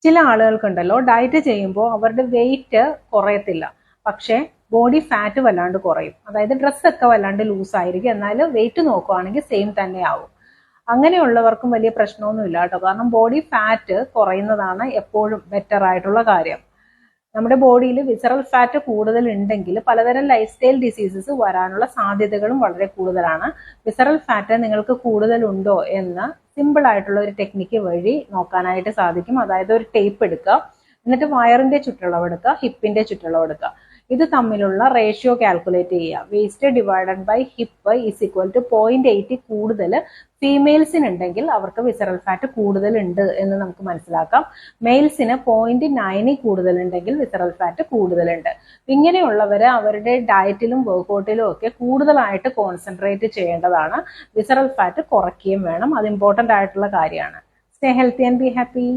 ചില ആളുകൾക്കുണ്ടല്ലോ ഡയറ്റ് ചെയ്യുമ്പോൾ അവരുടെ വെയിറ്റ് കുറയത്തില്ല, പക്ഷേ ബോഡി ഫാറ്റ് വല്ലാണ്ട് കുറയും. അതായത് ഡ്രസ്സൊക്കെ വല്ലാണ്ട് ലൂസ് ആയിരിക്കും, എന്നാൽ വെയിറ്റ് നോക്കുവാണെങ്കിൽ സെയിം തന്നെ ആവും. അങ്ങനെയുള്ളവർക്കും വലിയ പ്രശ്നമൊന്നുമില്ല കേട്ടോ. കാരണം ബോഡി ഫാറ്റ് കുറയുന്നതാണ് എപ്പോഴും ബെറ്റർ ആയിട്ടുള്ള കാര്യം. നമ്മുടെ ബോഡിയിൽ വിസറൽ ഫാറ്റ് കൂടുതൽ ഉണ്ടെങ്കിൽ പലതരം ലൈഫ് സ്റ്റൈൽ ഡിസീസസ് വരാനുള്ള സാധ്യതകളും വളരെ കൂടുതലാണ്. വിസറൽ ഫാറ്റ് നിങ്ങൾക്ക് കൂടുതലുണ്ടോ എന്ന് സിമ്പിൾ ആയിട്ടുള്ള ഒരു ടെക്നിക്ക് വഴി നോക്കാനായിട്ട് സാധിക്കും. അതായത് ഒരു ടേപ്പ് എടുക്കുക, എന്നിട്ട് വയറിന്റെ ചുറ്റളവ് എടുക്കുക, ഹിപ്പിന്റെ ചുറ്റളവ് എടുക്കുക. ഇത് തമ്മിലുള്ള റേഷ്യോ കാൽക്കുലേറ്റ് ചെയ്യുക. Waist divided by hip is equal to 0.8 കൂടുതൽ ഫീമെയിൽസിനുണ്ടെങ്കിൽ അവർക്ക് വിസറൽ ഫാറ്റ് കൂടുതലുണ്ട് എന്ന് നമുക്ക് മനസ്സിലാക്കാം. മെയിൽസിന് 0.9 കൂടുതലുണ്ടെങ്കിൽ വിസറൽ ഫാറ്റ് കൂടുതലുണ്ട്. ഇങ്ങനെയുള്ളവര് അവരുടെ ഡയറ്റിലും വർക്കൗട്ടിലും ഒക്കെ കൂടുതലായിട്ട് കോൺസെൻട്രേറ്റ് ചെയ്യേണ്ടതാണ്. വിസറൽ ഫാറ്റ് കുറയ്ക്കുകയും വേണം. അത് ഇമ്പോർട്ടൻ്റ് ആയിട്ടുള്ള കാര്യമാണ്. Stay healthy and be happy.